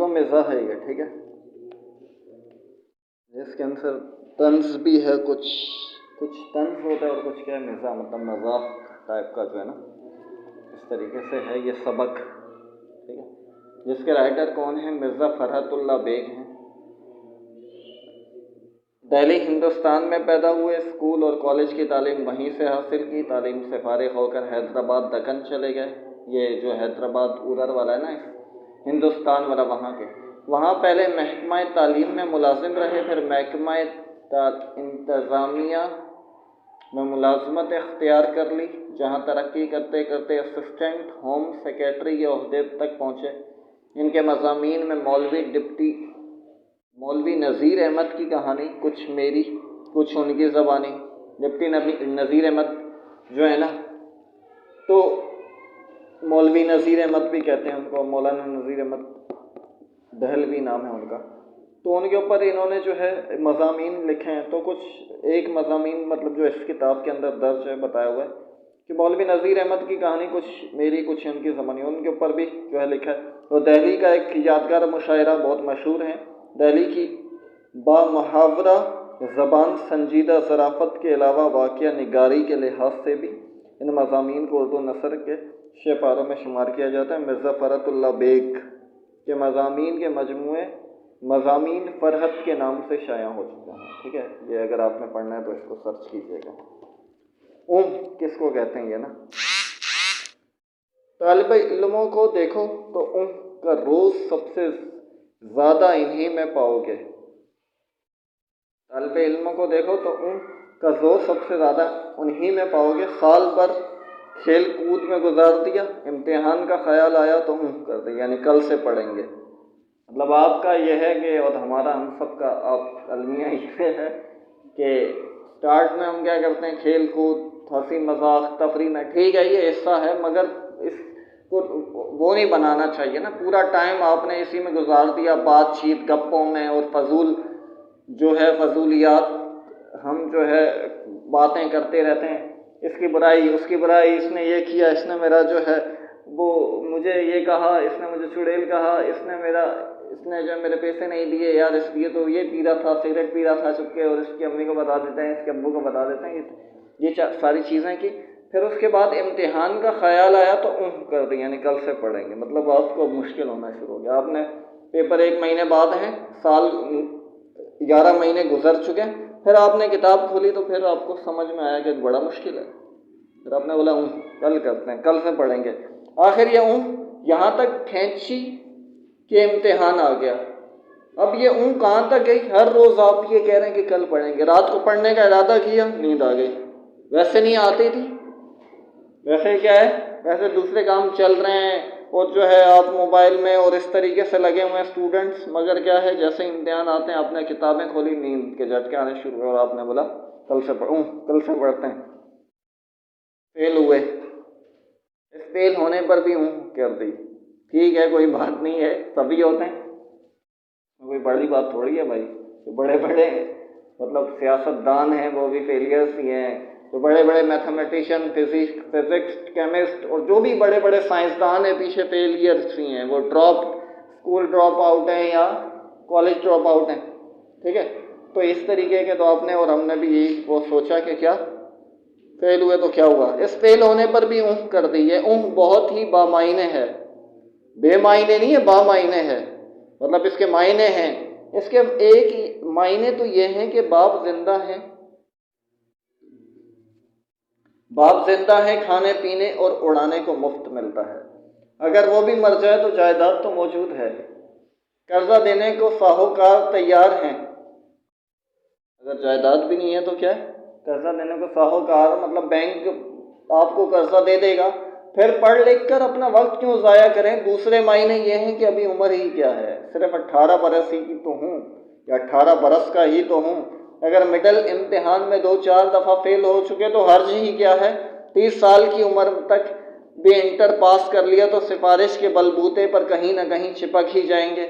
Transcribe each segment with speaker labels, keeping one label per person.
Speaker 1: و مزاح ہے یہ، ٹھیک ہے، اس کے اندر طنز بھی ہے، کچھ طنز ہوتا ہے اور کچھ کیا ہے مزاح، مطلب مذاق ٹائپ کا جو ہے نا، اس طریقے سے ہے یہ سبق، ٹھیک ہے، جس کے رائٹر کون ہیں؟ مرزا فرحت اللہ بیگ ہیں، دہلی ہندوستان میں پیدا ہوئے، اسکول اور کالج کی تعلیم وہیں سے حاصل کی، تعلیم سے فارغ ہو کر حیدرآباد دکن چلے گئے، یہ جو حیدرآباد اورر والا ہے نا ہندوستان والا، وہاں پہلے محکمہ تعلیم میں ملازم رہے، پھر محکمہ انتظامیہ میں ملازمت اختیار کر لی، جہاں ترقی کرتے کرتے اسسٹنٹ ہوم سیکریٹری کے عہدے تک پہنچے۔ ان کے مضامین میں مولوی نذیر احمد کی کہانی، کچھ میری کچھ ان کی زبانی۔ ڈپٹی نذیر احمد جو ہے نا، تو مولوی نذیر احمد بھی کہتے ہیں ان کو، مولانا نذیر احمد دہلوی نام ہے ان کا، تو ان کے اوپر انہوں نے جو ہے مضامین لکھے ہیں، تو کچھ ایک مضامین مطلب جو اس کتاب کے اندر درج ہے، بتایا ہوا ہے کہ مولوی نذیر احمد کی کہانی، کچھ میری کچھ ان کی زبانی، ان کے اوپر بھی جو ہے لکھا ہے۔ تو دہلی کا ایک یادگار مشاعرہ بہت مشہور ہے، دہلی کی بامحاورہ زبان، سنجیدہ ظرافت کے علاوہ واقعہ نگاری کے لحاظ سے بھی ان مضامین کو اردو نثر کے شہپاروں میں شمار کیا جاتا ہے۔ مرزا فرحت اللہ بیگ کے مضامین کے مجموعے مضامین فرحت کے نام سے شائع ہو چکے ہیں، ٹھیک ہے، یہ اگر آپ نے پڑھنا ہے تو اس کو سرچ کیجیے گا۔ کس کو کہتے ہیں یہ نا، طالب علموں کو دیکھو تو کا روز سب سے زیادہ انہی میں پاؤ گے، طالب علموں کو دیکھو تو کا روز سب سے زیادہ انہی میں پاؤ گے، سال بھر کھیل کود میں گزار دیا، امتحان کا خیال آیا تو کر دیا، یعنی کل سے پڑھیں گے، مطلب آپ کا یہ ہے کہ، اور ہمارا ہم سب کا آپ المیہ یہ ہے کہ اسٹارٹ میں ہم کیا کرتے ہیں، کھیل کود، ہنسی مذاق، تفریح میں، ٹھیک ہے یہ حصہ ہے، مگر اس کو وہ نہیں بنانا چاہیے نا، پورا ٹائم آپ نے اسی میں گزار دیا، بات چیت گپوں میں، اور فضول جو ہے فضولیات ہم جو ہے باتیں کرتے رہتے ہیں، اس کی برائی اس کی برائی، اس نے یہ کیا، اس نے میرا جو ہے وہ مجھے یہ کہا، اس نے مجھے چڑیل کہا، اس نے جو میرے پیسے نہیں دیے یار، اس لیے تو یہ پی رہا تھا، سگریٹ پی رہا تھا چھپ کے، اور اس کی امی کو بتا دیتے ہیں، اس کے ابو کو بتا دیتے ہیں، یہ ساری چیزیں کی، پھر اس کے بعد امتحان کا خیال آیا تو کر دیں، یعنی کل سے پڑھیں گے، مطلب آپ کو مشکل ہونا شروع ہو گیا، آپ نے پیپر 1 مہینے بعد ہیں، سال 11 مہینے گزر چکے، پھر آپ نے کتاب کھولی تو پھر آپ کو سمجھ میں آیا کہ بڑا مشکل ہے، پھر آپ نے بولا کل کرتے ہیں، کل سے پڑھیں گے، آخر یہ یہاں تک کھینچی کہ امتحان آ گیا۔ اب یہ کہاں تک گئی، ہر روز آپ یہ کہہ رہے ہیں کہ کل پڑھیں گے، رات کو پڑھنے کا ارادہ کیا، نیند آ گئی، ویسے نہیں آتی تھی، ویسے کیا ہے، ویسے دوسرے کام چل رہے ہیں، اور جو ہے آپ موبائل میں اور اس طریقے سے لگے ہوئے ہیں اسٹوڈنٹس، مگر کیا ہے جیسے امتحان آتے ہیں آپ نے کتابیں کھولی، نیند کے جھٹکے آنے شروع ہوئے، اور آپ نے بولا کل سے پڑھتے ہیں، فیل ہوئے، اس فیل ہونے پر بھی کر دی، ٹھیک ہے کوئی بات نہیں ہے، سبھی ہوتے ہیں، کوئی بڑی بات تھوڑی ہے بھائی، تو بڑے مطلب سیاست دان ہیں وہ بھی فیلئرس ہی ہیں، تو بڑے میتھمیٹیشین، فزکس، کیمسٹ، اور جو بھی بڑے سائنسدان ہیں پیچھے فیلئرس ہی ہیں، وہ اسکول ڈراپ آؤٹ ہیں یا کالج ڈراپ آؤٹ ہیں، ٹھیک ہے، تو اس طریقے کے تو آپ نے اور ہم نے بھی یہی وہ سوچا کہ کیا فیل ہوئے تو کیا ہوا، اس فیل ہونے پر بھی کر دی ہے، بہت ہی بامعنی ہے، بے معنی نہیں ہے، بامعنی ہے، مطلب اس کے معنی ہیں، اس کے ایک معنی تو یہ ہیں کہ باپ زندہ ہیں، کھانے پینے اور اڑانے کو مفت ملتا ہے، اگر وہ بھی مر جائے تو جائیداد تو موجود ہے، قرضہ دینے کو ساہوکار تیار ہیں، اگر جائیداد بھی نہیں ہے تو کیا ہے، قرضہ دینے کو ساہوکار، مطلب بینک آپ کو قرضہ دے دے گا، پھر پڑھ لکھ کر اپنا وقت کیوں ضائع کریں، دوسرے معنی یہ ہیں کہ ابھی عمر ہی کیا ہے، صرف 18 برس ہی کی تو ہوں، یا 18 برس کا ہی تو ہوں، اگر مڈل امتحان میں 2-4 دفعہ فیل ہو چکے تو حرج ہی کیا ہے، 30 سال کی عمر تک بھی انٹر پاس کر لیا تو سفارش کے بلبوتے پر کہیں نہ کہیں چپک ہی جائیں گے،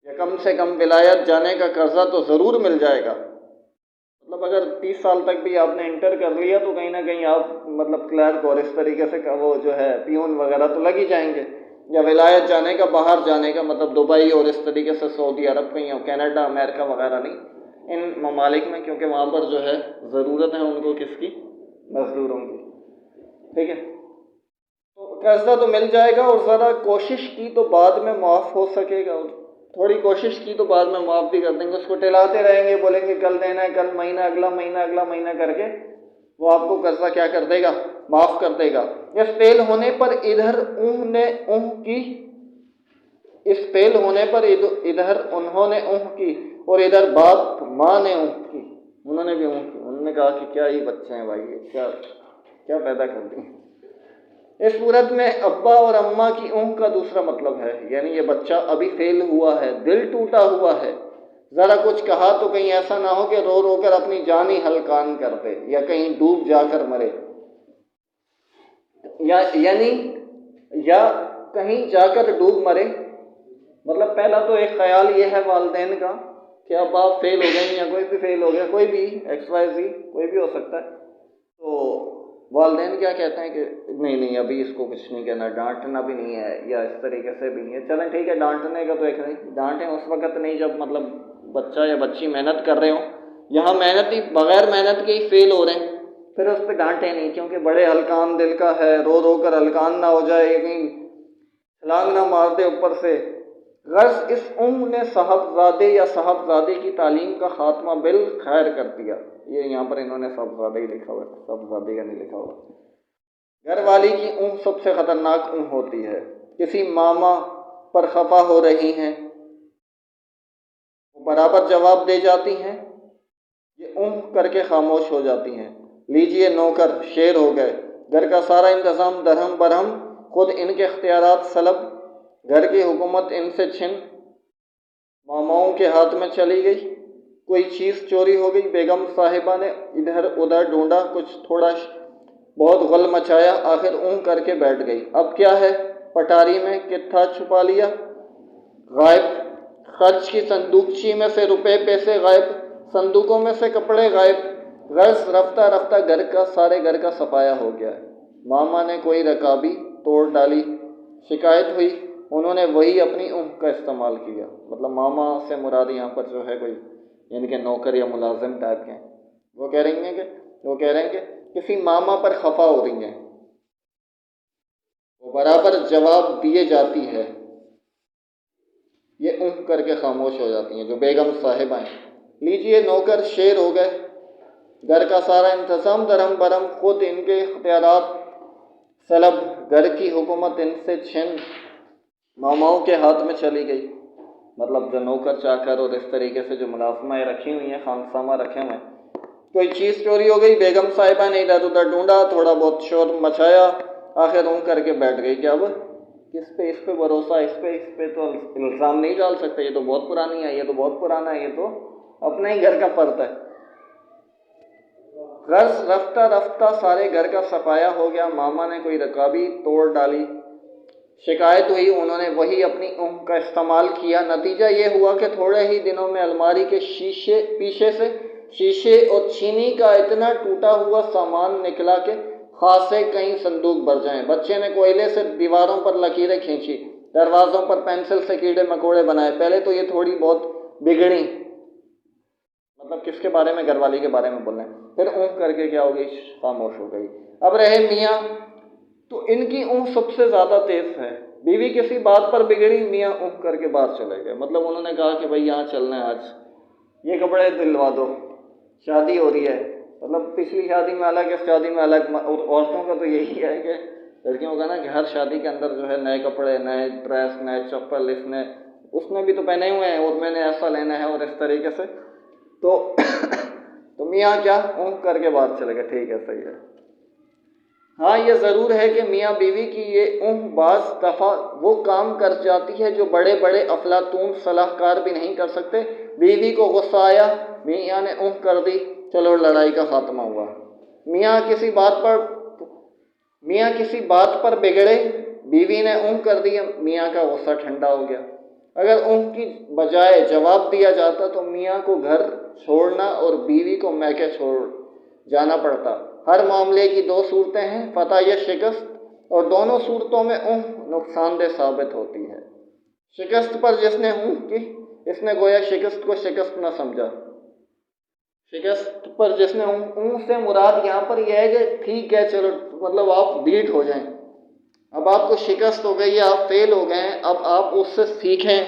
Speaker 1: یا کم سے کم ولایت جانے کا قرضہ تو ضرور مل جائے گا، مطلب اگر 30 سال تک بھی آپ نے انٹر کر لیا تو کہیں نہ کہیں آپ مطلب کلرک اور اس طریقے سے وہ جو ہے پیون وغیرہ تو لگ ہی جائیں گے، یا ولایت جانے کا، باہر جانے کا، مطلب دبئی اور اس طریقے سے سعودی عرب کہیں اور کینیڈا امریکہ وغیرہ نہیں، ان ممالک میں، کیونکہ وہاں پر جو ہے ضرورت ہے ان کو کس کی؟ مزدوروں کی. ٹھیک ہے، تو قرضہ تو مل جائے گا، اور ذرا کوشش کی تو بعد میں معاف ہو سکے گا، اور تھوڑی کوشش کی تو بعد میں معاف بھی کر دیں گے. اس کو ٹلاتے رہیں گے، بولیں گے کل دینا ہے، کل مہینہ، اگلا مہینہ، اگلا مہینہ کر کے وہ آپ کو قرضہ کیا کر دے گا؟ معاف کر دے گا. اس فیل ہونے پر ادھر انہوں نے اونہ کی، اس فیل ہونے پر ادھر انہوں نے اونہ کی، اور ادھر باپ ماں نے اونہ کی، انہوں نے بھی اونہ کی. انہوں نے کہا کہ کیا ہی بچے ہیں بھائی، کیا پیدا کر دی. اس صورت میں ابا اور اماں کی اونہ کا دوسرا مطلب ہے، یعنی یہ بچہ ابھی فیل ہوا ہے، دل ٹوٹا ہوا ہے، ذرا کچھ کہا تو کہیں ایسا نہ ہو کہ رو رو کر اپنی جان ہی ہلکان کر دے، یا کہیں ڈوب جا کر مرے، یا کہیں جا کر ڈوب مرے. مطلب پہلا تو ایک خیال یہ ہے والدین کا کہ اب آپ فیل ہو گئے، یا کوئی بھی فیل ہو گیا، کوئی بھی ایکس وائی زی کوئی بھی ہو سکتا ہے، تو والدین کیا کہتے ہیں کہ نہیں ابھی اس کو کچھ نہیں کہنا، ڈانٹنا بھی نہیں ہے، یا اس طریقے سے بھی نہیں ہے. چلیں ٹھیک ہے، ڈانٹنے کا تو ایک نہیں، ڈانٹیں اس وقت نہیں جب مطلب بچہ یا بچی محنت کر رہے ہوں. یہاں محنت ہی بغیر محنت کے ہی فیل ہو رہے ہیں، پھر اس پہ ڈانٹیں نہیں، کیونکہ بڑے ہلکان دل کا ہے، رو رو کر ہلکان نہ ہو جائے، کہیں چھلانگ نہ مار دے اوپر سے. غرض اس نے صاحبزادے یا صاحبزادی کی تعلیم کا خاتمہ بالخیر کر دیا. یہ یہاں پر انہوں نے صاحبزادہ ہی لکھا ہوا ہے، صاحبزادی کا نہیں لکھا ہوا. گھر والی کی اونہ سب سے خطرناک اونہ ہوتی ہے. کسی ماما پر خفا ہو رہی ہیں، وہ برابر جواب دے جاتی ہیں، یہ اونہ کر کے خاموش ہو جاتی ہیں. لیجئے نوکر شیر ہو گئے، گھر کا سارا انتظام درہم برہم خود ان کے اختیارات سلب، گھر کی حکومت ان سے چھن ماماؤں کے ہاتھ میں چلی گئی. کوئی چیز چوری ہو گئی، بیگم صاحبہ نے ادھر ادھر ڈھونڈا، کچھ تھوڑا بہت غل مچایا، آخر اونہ کر کے بیٹھ گئی. اب کیا ہے؟ پٹاری میں کتھا چھپا لیا، غائب. خرچ کی صندوقچی میں سے روپے پیسے غائب، صندوقوں میں سے کپڑے غائب. غرض رفتہ رفتہ سارے گھر کا صفایا ہو گیا ہے. ماما نے کوئی رکابی توڑ ڈالی، شکایت ہوئی، انہوں نے وہی اپنی اونہ کا استعمال کیا. مطلب ماما سے مراد یہاں پر جو ہے کوئی یعنی کہ نوکر یا ملازم ٹائپ کے ہیں. وہ کہہ رہے ہیں کہ کسی ماما پر خفا ہو رہی ہیں، وہ برابر جواب دیے جاتی ہے، یہ اونہ کر کے خاموش ہو جاتی ہیں جو بیگم صاحبہ ہیں. لیجئے نوکر شیر ہو گئے، گھر کا سارا انتظام درہم برہم خود ان کے اختیارات سلب، گھر کی حکومت ان سے چھن ماماؤں کے ہاتھ میں چلی گئی. مطلب جو نوکر چاکر اور اس طریقے سے جو ملازمائیں رکھی ہوئی ہیں، خانسامہ رکھے ہوئے ہیں. کوئی چیز چوری ہو گئی، بیگم صاحبہ نے ادھر ادھر ڈھونڈا، تھوڑا بہت شور مچایا، آخر اونہ کر کے بیٹھ گئی. کہ اب اس پہ بھروسہ، اس پہ تو الزام نہیں ڈال سکتے، یہ تو بہت پرانی ہے، یہ تو بہت پرانا ہے، یہ تو اپنے ہی گھر کا فرد ہے. غرض رفتہ رفتہ سارے گھر کا صفایا ہو گیا. ماما نے کوئی رکابی توڑ ڈالی، شکایت ہوئی، انہوں نے وہی اپنی اونہ کا استعمال کیا. نتیجہ یہ ہوا کہ تھوڑے ہی دنوں میں الماری کے پیچھے سے شیشے اور چینی کا اتنا ٹوٹا ہوا سامان نکلا کہ خاصے کئی صندوق بھر جائیں. بچے نے کوئلے سے دیواروں پر لکیریں کھینچی، دروازوں پر پینسل سے کیڑے مکوڑے بنائے. پہلے تو یہ تھوڑی بہت بگڑی، مطلب کس کے بارے میں؟ گھر والی کے بارے میں بول رہے ہیں. پھر اونہ کر کے کیا ہو گئی؟ خاموش ہو گئی. اب رہے میاں، تو ان کی اونہ سب سے زیادہ تیز ہے. بیوی کسی بات پر بگڑی، میاں اونہ کر کے باہر چلے گئے. مطلب انہوں نے کہا کہ بھائی یہاں چلنا ہے، آج یہ کپڑے دلوا دو، شادی ہو رہی ہے. مطلب پچھلی شادی میں الگ، اس شادی میں الگ. اور عورتوں کا تو یہی ہے کہ لڑکیوں کا نا کہ ہر شادی کے اندر جو ہے نئے کپڑے، نئے ڈریس، نئے چپل، اس نے بھی تو پہنے ہوئے ہیں، اور میں نے ایسا لینا ہے، اور اس طریقے سے. تو میاں کیا؟ اونہ کر کے باہر چلے گئے. ٹھیک ہے، صحیح ہے. ہاں یہ ضرور ہے کہ میاں بیوی کی یہ اونہ بعض دفعہ وہ کام کر جاتی ہے جو بڑے بڑے افلاطون صلاح کار بھی نہیں کر سکتے. بیوی کو غصہ آیا، میاں نے اونہ کر دی، چلو لڑائی کا خاتمہ ہوا. میاں کسی بات پر بگڑے، بیوی نے اونہ کر دی، میاں کا غصہ ٹھنڈا ہو گیا. اگر اونہ کی بجائے جواب دیا جاتا تو میاں کو گھر چھوڑنا اور بیوی کو میکے چھوڑ جانا پڑتا. ہر معاملے کی دو صورتیں ہیں، فتح یا شکست. اور دونوں صورتوں میں اونگ نقصان دہ ثابت ہوتی ہے۔ شکست پر جس نے اونگ کی، اس نے گویا شکست کو شکست نہ سمجھا۔ شکست پر جس نے اونگ سے مراد یہاں پر یہ ہے کہ ٹھیک ہے چلو مطلب آپ بیٹ ہو جائیں، اب آپ کو شکست ہو گئی ہے، آپ فیل ہو گئے ہیں، اب آپ اس سے سیکھیں،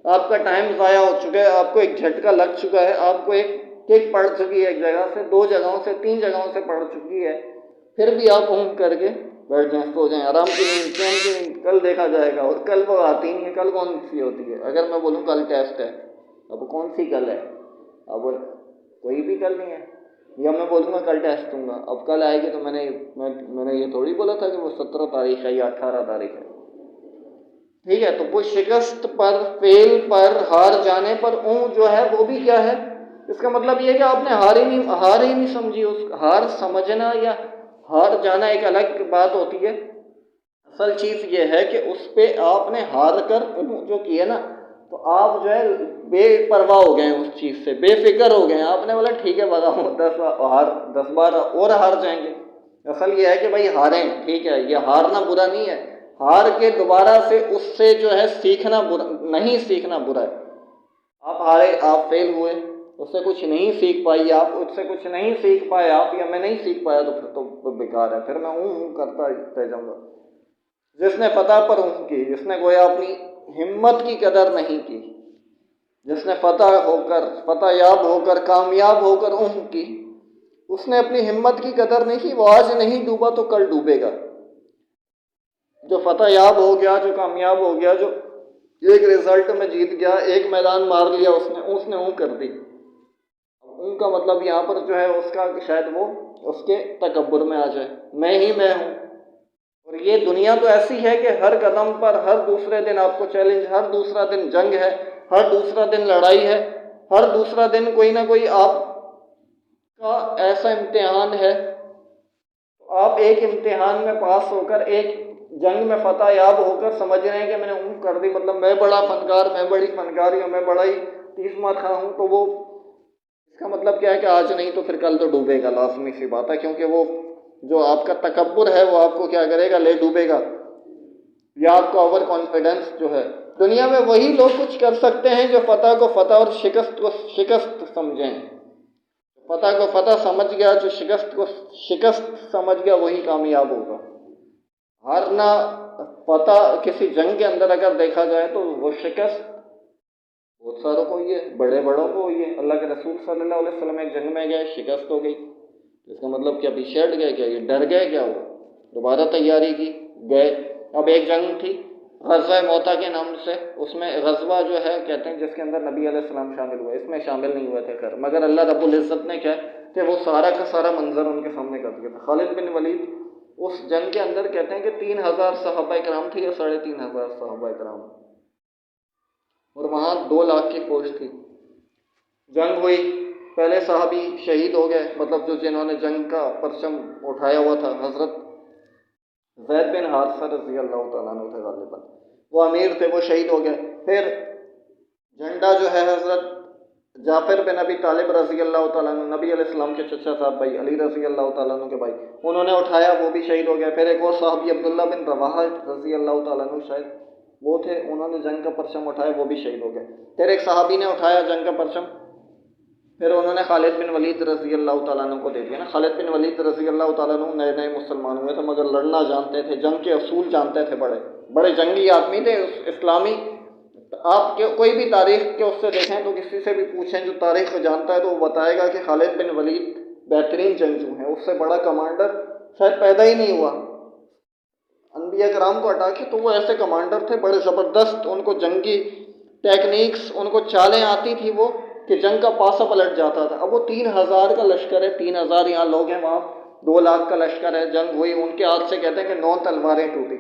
Speaker 1: آپ کا ٹائم ضائع ہو چکا ہے، آپ کو ایک جھٹکا لگ چکا ہے، آپ کو ایک کک پڑ چکی ہے، ایک جگہ سے، 2 جگہوں سے، 3 جگہوں سے پڑ چکی ہے، پھر بھی آپ اونگ کر کے بیٹھ جائیں، سو جائیں، آرام کی نیند، چین کی نیند، کل دیکھا جائے گا، اور کل وہ آتی نہیں ہے۔ کل کون سی ہوتی ہے؟ اگر میں بولوں کل ٹیسٹ ہے، اب کون سی کل ہے؟ اب کوئی بھی کل نہیں ہے۔ یا میں بولوں گا کل ٹیسٹ دوں گا، اب کل آئے گی تو میں نے یہ تھوڑی بولا تھا کہ وہ 17 تاریخ ہے یا 18 تاریخ ہے۔ ٹھیک ہے، تو وہ شکست پر، فیل پر، ہار جانے پر اون جو ہے وہ بھی کیا ہے؟ اس کا مطلب یہ ہے کہ آپ نے ہار ہی نہیں سمجھی۔ اس ہار سمجھنا یا ہار جانا ایک الگ بات ہوتی ہے۔ اصل چیز یہ ہے کہ اس پہ آپ نے ہار کر جو کیا نا، تو آپ جو ہے بے پرواہ ہو گئے ہیں اس چیز سے، بے فکر ہو گئے ہیں، آپ نے بولا ٹھیک ہے بگاؤ 10 بار اور ہار جائیں گے۔ اصل یہ ہے کہ بھائی ہاریں، ٹھیک ہے، یہ ہارنا برا نہیں ہے، ہار کے دوبارہ سے اس سے جو ہے سیکھنا برا نہیں، سیکھنا برا ہے۔ آپ ہارے، آپ فیل ہوئے، اس سے کچھ نہیں سیکھ پائی آپ، اس سے کچھ نہیں سیکھ پائے آپ، یا میں نہیں سیکھ پایا تو پھر تو بیکار ہے، پھر میں کرتا رہ جاؤں گا۔ جس نے فتح پر کی، جس نے گویا اپنی ہمت کی قدر نہیں کی، جس نے فتح یاب ہو کر کامیاب ہو کر کی، اس نے اپنی ہمت کی قدر نہیں کی، وہ آج نہیں ڈوبا تو کل ڈوبے گا۔ جو فتح یاب ہو گیا، جو کامیاب ہو گیا، جو ایک رزلٹ میں جیت گیا، ایک میدان مار لیا اس نے کر دی۔ ان کا مطلب یہاں پر جو ہے اس کا شاید وہ اس کے تکبر میں آ جائے، میں ہی میں ہوں۔ اور یہ دنیا تو ایسی ہے کہ ہر قدم پر، ہر دوسرے دن آپ کو چیلنج، ہر دوسرا دن جنگ ہے، ہر دوسرا دن لڑائی ہے، ہر دوسرا دن کوئی نہ کوئی آپ کا ایسا امتحان ہے۔ آپ ایک امتحان میں پاس ہو کر، ایک جنگ میں فتح یاب ہو کر سمجھ رہے ہیں کہ میں نے کر دی، مطلب میں بڑا فنکار، میں بڑی فنکاری ہوں، میں بڑا ہی 30 مار خواہ ہوں، تو وہ اس کا مطلب کیا ہے کہ آج نہیں تو پھر کل تو ڈوبے گا، لازمی سی بات ہے، کیونکہ وہ جو آپ کا تکبر ہے وہ آپ کو کیا کرے گا؟ لے ڈوبے گا، یا آپ کا اوور کانفیڈنس جو ہے۔ دنیا میں وہی لوگ کچھ کر سکتے ہیں جو فتح کو فتح اور شکست کو شکست سمجھیں۔ فتح کو فتح سمجھ گیا، جو شکست کو شکست سمجھ گیا، وہی کامیاب ہوگا۔ ہارنا فتح کسی جنگ کے اندر اگر دیکھا جائے تو وہ شکست بہت ساروں کو ہوئی ہے، بڑے بڑوں کو ہوئی ہے۔ اللہ کے رسول صلی اللہ علیہ وسلم ایک جنگ میں گئے، شکست ہو گئی، اس کا مطلب کیا پیچھے ہٹ گئے؟ کیا یہ ڈر گئے؟ کیا وہ دوبارہ تیاری کی گئے؟ اب ایک جنگ تھی غزوہ موتا کے نام سے، اس میں غزوہ جو ہے کہتے ہیں جس کے اندر نبی علیہ السلام شامل ہوئے، اس میں شامل نہیں ہوئے تھے خیر، مگر اللہ رب العزت نے کیا کہ وہ سارا کا سارا منظر ان کے سامنے کر دیا تھا۔ خالد بن ولید اس جنگ کے اندر کہتے ہیں کہ 3000 صحابہ کرام تھی یا 3500 صحابہ کرام، اور وہاں 2 لاکھ کی فوج تھی۔ جنگ ہوئی، پہلے صحابی شہید ہو گئے، مطلب جو جنہوں نے جنگ کا پرچم اٹھایا ہوا تھا، حضرت زید بن حارثہ رضی اللہ تعالیٰ عنہ تھے غالباً، وہ امیر تھے، وہ شہید ہو گئے۔ پھر جھنڈا جو ہے حضرت جعفر بن ابی طالب رضی اللہ تعالیٰ عنہ، نبی علیہ السلام کے چچا صاحب بھائی، علی رضی اللہ تعالیٰ عنہ کے بھائی، انہوں نے اٹھایا، وہ بھی شہید ہو گئے۔ پھر ایک اور صحابی عبداللہ بن رواحہ رضی اللہ تعالیٰ عنہ شاید وہ تھے، انہوں نے جنگ کا پرچم اٹھایا، وہ بھی شہید ہو گئے۔ پھر ایک صحابی نے اٹھایا جنگ کا پرچم، پھر انہوں نے خالد بن ولید رضی اللہ تعالیٰ عنہ کو دے دیا نا۔ خالد بن ولید رضی اللہ تعالیٰ عنہ نئے نئے مسلمان ہوئے تھے، مگر لڑنا جانتے تھے، جنگ کے اصول جانتے تھے، بڑے بڑے جنگی آدمی تھے اسلامی۔ آپ کوئی بھی تاریخ کے اس سے دیکھیں تو کسی سے بھی پوچھیں جو تاریخ کو جانتا ہے تو وہ بتائے گا کہ خالد بن ولید بہترین جنگجو ہیں، اس سے بڑا کمانڈر شاید پیدا ہی نہیں ہوا انبیاء کرام کو ہٹا کے، تو وہ ایسے کمانڈر تھے بڑے زبردست، ان کو جنگی ٹیکنیکس، ان کو چالیں آتی تھی وہ کہ جنگ کا پاسا پلٹ جاتا تھا۔ اب وہ 3000 کا لشکر ہے، 3000 یہاں لوگ ہیں، وہاں 2 لاکھ کا لشکر ہے، جنگ ہوئی، ان کے ہاتھ سے کہتے ہیں کہ 9 تلواریں ٹوٹی،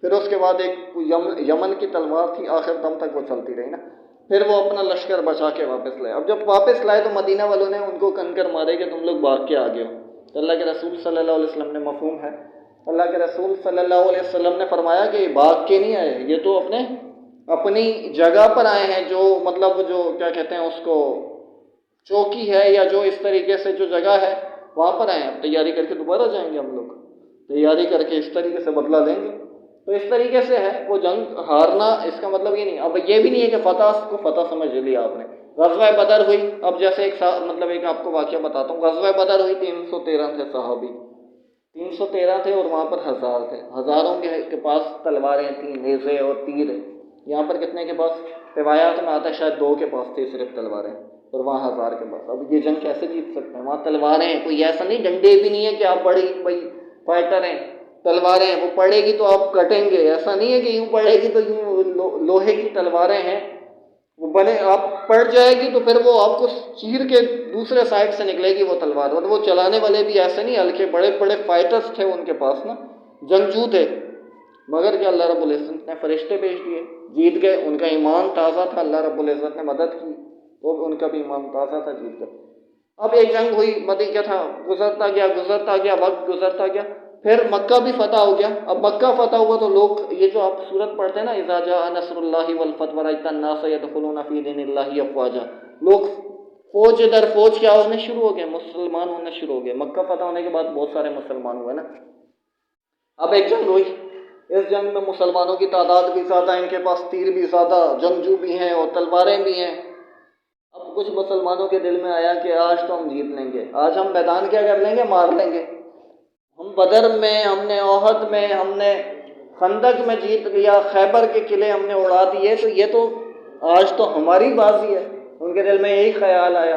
Speaker 1: پھر اس کے بعد ایک یمن کی تلوار تھی، آخر دم تک وہ چلتی رہی نا، پھر وہ اپنا لشکر بچا کے واپس لائے۔ اب جب واپس لائے تو مدینہ والوں نے ان کو کنکر مارے کہ تم لوگ بھاگ کے آگے ہو، تو اللہ کے رسول صلی اللہ علیہ وسلم نے، مفہوم ہے، اللہ کے رسول صلی اللہ علیہ وسلم نے فرمایا کہ یہ بھاگ کے نہیں آئے، یہ تو اپنی جگہ پر آئے ہیں، جو مطلب جو کیا کہتے ہیں اس کو چوکی ہے، یا جو اس طریقے سے جو جگہ ہے وہاں پر آئے ہیں، اب تیاری کر کے دوبارہ جائیں گے ہم لوگ۔ تیاری کر کے اس طریقے سے بدلہ لیں گے۔ تو اس طریقے سے ہے وہ جنگ ہارنا، اس کا مطلب یہ نہیں، اب یہ بھی نہیں ہے کہ فتح کو فتح سمجھ لیا آپ نے۔ غزوہ بدر ہوئی، اب جیسے ایک آپ کو واقعہ بتاتا ہوں، غزوہ بدر ہوئی، 313 تھے صحابی، 313 تھے اور وہاں پر 1000 تھے، ہزاروں کے پاس تلواریں تھیں، نیزے اور تیر ہیں۔ یہاں پر کتنے کے پاس؟ روایات میں آتا ہے شاید 2 کے پاس تھی صرف تلواریں، اور وہاں 1000 کے پاس۔ اب یہ جنگ کیسے جیت سکتے ہیں؟ وہاں تلواریں ہیں، کوئی ایسا نہیں، ڈنڈے بھی نہیں ہے کہ آپ بڑی بھائی فائٹر ہیں، تلواریں ہیں، وہ پڑے گی تو آپ کٹیں گے، ایسا نہیں ہے کہ یوں پڑے گی تو یوں لوہے کی تلواریں ہیں، وہ بنے آپ پڑ جائے گی تو پھر وہ آپ کو چیر کے دوسرے سائڈ سے نکلے گی وہ تلوار، اور وہ چلانے والے بھی ایسے نہیں ہلکے، بڑے بڑے فائٹرز تھے ان کے پاس نا، جنگجو تھے، مگر کہ اللہ رب العزت نے فرشتے بھیج دیے، جیت گئے، ان کا ایمان تازہ تھا، اللہ رب العزت نے مدد کی تو ان کا بھی ایمان تازہ تھا، جیت گئے۔ اب ایک جنگ ہوئی، کیا تھا، گزرتا گیا وقت گزرتا گیا، پھر مکہ بھی فتح ہو گیا۔ اب مکہ فتح ہوا تو لوگ، یہ جو آپ صورت پڑھتے ہیں نا، اذا جاء نصر اللہ والفتح ورأیت الناس يدخلون فی دین اللہ افواجا، لوگ فوج در فوج کیا ہونے شروع ہو گئے، مسلمان ہونے شروع ہو گئے۔ مکہ فتح ہونے کے بعد بہت سارے مسلمان ہوئے نا۔ اب ایک جنگ ہوئی، اس جنگ میں مسلمانوں کی تعداد بھی زیادہ، ان کے پاس تیر بھی زیادہ، جنگجو بھی ہیں اور تلواریں بھی ہیں۔ اب کچھ مسلمانوں کے دل میں آیا کہ آج تو ہم جیت لیں گے، آج ہم میدان کیا کر لیں گے، مار لیں گے، ہم بدر میں، ہم نے احد میں، ہم نے خندق میں جیت لیا، خیبر کے قلعے ہم نے اڑا دیے، تو یہ تو آج تو ہماری بازی ہے۔ ان کے دل میں یہی خیال آیا۔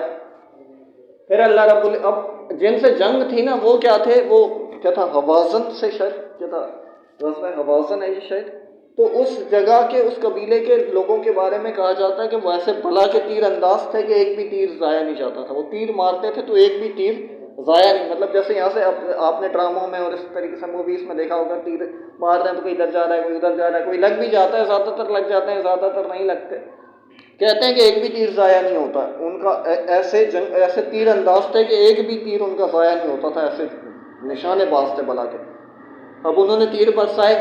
Speaker 1: پھر اللہ اب جن سے جنگ تھی نا، وہ کیا تھے، وہ کیا تھا، ہوازن سے، شاید کیا تھا، غزوہ ہوازن ہے یہ شاید، تو اس جگہ کے، اس قبیلے کے لوگوں کے بارے میں کہا جاتا ہے کہ وہ ایسے بلا کے تیر انداز تھے کہ ایک بھی تیر ضائع نہیں جاتا تھا، وہ تیر مارتے تھے تو ایک بھی تیر ضائع نہیں، مطلب جیسے یہاں سے آپ نے ڈراموں میں اور اس طریقے سے موویز میں دیکھا ہوگا، تیر مار رہے ہیں تو کوئی ادھر جا رہا ہے، کوئی ادھر جا رہا ہے، کوئی لگ بھی جاتا ہے، زیادہ تر لگ جاتے ہیں، زیادہ تر نہیں لگتے، کہتے ہیں کہ ایک بھی تیر ضائع نہیں ہوتا۔ ان کا ایسے تیر انداز تھے کہ ایک بھی تیر ان کا ضائع نہیں ہوتا تھا، ایسے نشانے باز تھے بلا کے۔ اب انہوں نے تیر برسائے،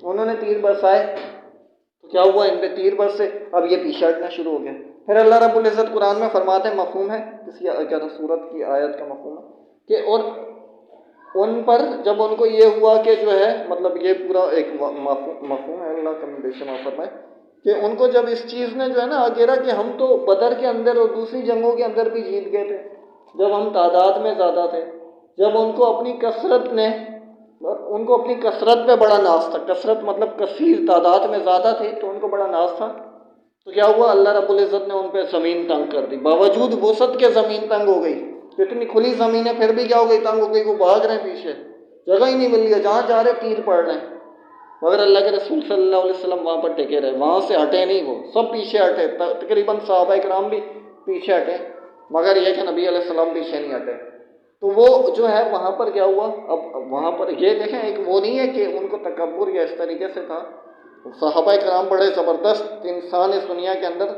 Speaker 1: انہوں نے تیر برسائے تو کیا ہوا، ان پہ تیر برسے، اب یہ پیچھے ہٹنا شروع ہو گیا۔ پھر اللہ رب العزت قرآن میں فرماتے ہیں، مفہوم ہے کسی کیا تھا سورت کی آیت کا مفہوم ہے کہ اور ان پر جب ان کو یہ ہوا کہ جو ہے، مطلب یہ پورا ایک مفہوم ہے، اللہ کا بے شمار فرمائے کہ ان کو جب اس چیز نے جو ہے نا گھیرا کہ ہم تو بدر کے اندر اور دوسری جنگوں کے اندر بھی جیت گئے تھے، جب ہم تعداد میں زیادہ تھے، جب ان کو اپنی کثرت نے، ان کو اپنی کثرت پہ بڑا ناز تھا، کثرت مطلب کثیر تعداد میں زیادہ تھے تو ان کو بڑا ناز تھا، تو کیا ہوا، اللہ رب العزت نے ان پہ زمین تنگ کر دی، باوجود وسعت کے زمین تنگ ہو گئی، اتنی کھلی زمین ہے پھر بھی کیا ہو گئی، تنگ ہو گئی، وہ بھاگ رہے ہیں پیچھے، جگہ ہی نہیں مل رہی ہے، جہاں جا رہے تیر پڑ رہے ہیں، مگر اللہ کے رسول صلی اللہ علیہ وسلم وہاں پر ٹکے رہے، وہاں سے ہٹے نہیں، وہ سب پیچھے ہٹے، تقریباً صحابہ کرام بھی پیچھے ہٹے، مگر یہ کہ نبی علیہ السلام پیچھے نہیں ہٹے۔ تو وہ جو ہے وہاں پر کیا ہوا، اب وہاں پر یہ دیکھیں، ایک وہ نہیں ہے کہ ان کو تکبر یا اس طریقے سے تھا، صحابہ کرام بڑے زبردست انسان اس دنیا کے اندر،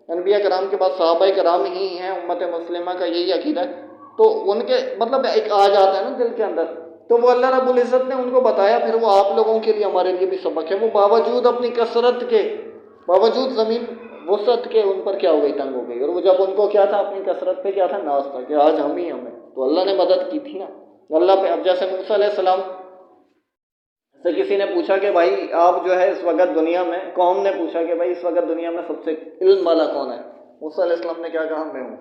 Speaker 1: انبیاء کرام کے بعد صحابہ کرام ہی ہیں، امت مسلمہ کا یہی عقیدہ ہے، تو ان کے مطلب ایک آ جاتا ہے نا دل کے اندر، تو وہ اللہ رب العزت نے ان کو بتایا، پھر وہ آپ لوگوں کے لیے، ہمارے لیے بھی سبق ہے، وہ باوجود اپنی کثرت کے، باوجود زمین وسعت کے، ان پر کیا ہو گئی، تنگ ہو گئی، اور وہ جب ان کو کیا تھا، اپنی کثرت پہ کیا تھا، ناز تھا کہ آج ہم ہی ہمیں، تو اللہ نے مدد کی تھی نا اللہ پہ۔ اب جیسے موسیٰ علیہ السلام سے کسی نے پوچھا کہ بھائی آپ جو ہے اس وقت دنیا میں، قوم نے پوچھا کہ بھائی اس وقت دنیا میں سب سے علم والا کون ہے، موسیٰ علیہ السلام نے کیا کہا، میں ہوں۔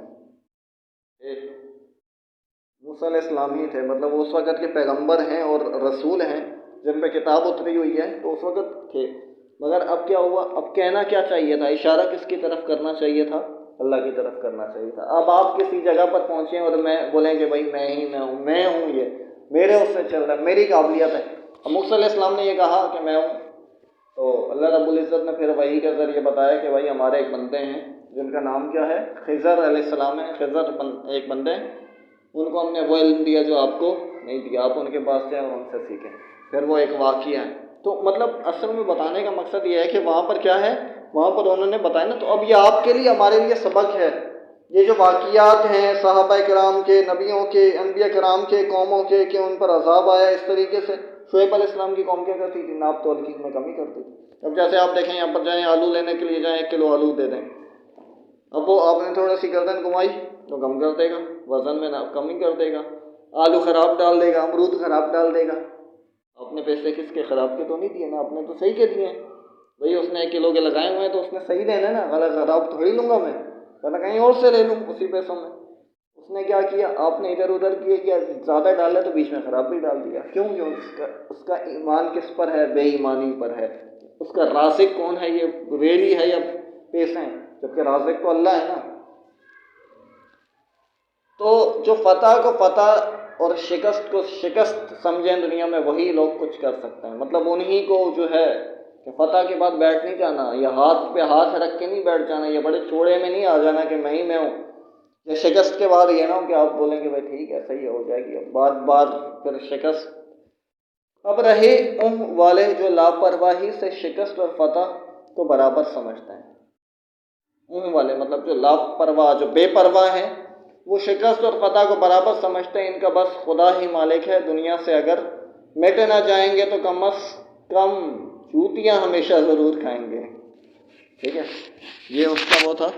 Speaker 1: موسیٰ علیہ السلام ہی تھے، مطلب وہ اس وقت کے پیغمبر ہیں اور رسول ہیں جن پہ کتاب اتری ہوئی ہے، تو اس وقت تھے، مگر اب کیا ہوا، اب کہنا کیا چاہیے تھا، اشارہ کس کی طرف کرنا چاہیے تھا، اللہ کی طرف کرنا چاہیے تھا۔ اب آپ کسی جگہ پر پہنچے اور میں بولیں کہ بھائی میں ہوں، یہ میرے اس سے چل رہا ہے، میری قابلیت ہے۔ اب موسیٰ علیہ السلام نے یہ کہا کہ میں ہوں، تو اللہ رب العزت نے پھر وحی کے ذریعے بتایا کہ بھائی ہمارے ایک بندے ہیں جن کا نام کیا ہے، خضر علیہ السلام ہے، خضر ایک بندے ہیں، ان کو ہم نے وہ علم دیا جو آپ کو نہیں دیا، آپ ان کے پاس جائیں اور ان سے سیکھیں۔ پھر وہ ایک واقعہ ہے، تو مطلب اصل میں بتانے کا مقصد یہ ہے کہ وہاں پر کیا ہے، وہاں پر انہوں نے بتایا نا، تو اب یہ آپ کے لیے، ہمارے لیے سبق ہے، یہ جو واقعات ہیں صحابہ کرام کے، نبیوں کے، انبیاء کرام کے، قوموں کے، کہ ان پر عذاب آیا اس طریقے سے۔ شعیب علیہ السلام کی قوم کیا کرتی تھی، ناپ تول کی میں کمی کرتی تھی۔ اب جیسے آپ دیکھیں، یہاں پر جائیں آلو لینے کے لیے جائیں، 1 کلو آلو دے دیں، اب وہ آپ نے تھوڑا سی گردن گھمائی تو کم کر دے گا، وزن میں کمی کر دے گا، آلو خراب ڈال دے گا، امرود خراب ڈال دے گا۔ آپ نے پیسے کس کے خراب کے تو نہیں دیے نا، آپ نے تو صحیح کے دیے ہیں۔ بھئی اس نے 1 کلو کے لگائے ہوئے ہیں تو اس نے صحیح دینا ہے نا، غلط خراب تھوڑی لوں گا میں، ورنہ کہیں اور سے لے لوں اسی پیسوں میں۔ اس نے کیا کیا، آپ نے ادھر ادھر کیا زیادہ ڈالا تو بیچ میں خراب بھی ڈال دیا۔ کیوں؟ اس کا ایمان کس پر ہے؟ بے ایمانی پر ہے۔ اس کا رازق کون ہے؟ یہ ریڑھی ہے یا پیسے ہیں؟ جبکہ رازق تو اللہ ہے نا۔ تو جو فتح کو فتح اور شکست کو شکست سمجھیں دنیا میں، وہی لوگ کچھ کر سکتے ہیں۔ مطلب انہی کو جو ہے کہ فتح کے بعد بیٹھ نہیں جانا، یا ہاتھ پہ ہاتھ رکھ کے نہیں بیٹھ جانا، یا بڑے چوڑے میں نہیں آ جانا کہ میں ہی میں ہوں، یا شکست کے بعد یہ نہ ہو کہ آپ بولیں کہ بھائی ٹھیک ہے صحیح ہو جائے گی، اب بعد پھر شکست۔ اب رہے ان والے جو لاپرواہی سے شکست اور فتح کو برابر سمجھتے ہیں۔ ان والے مطلب جو لاپرواہ، جو بے پرواہ ہیں، وہ شکست اور فتح کو برابر سمجھتے ہیں۔ ان کا بس خدا ہی مالک ہے، دنیا سے اگر مٹ نہ جائیں گے تو کم از کم چوٹیاں ہمیشہ ضرور کھائیں گے۔ ٹھیک ہے، یہ اس کا وہ تھا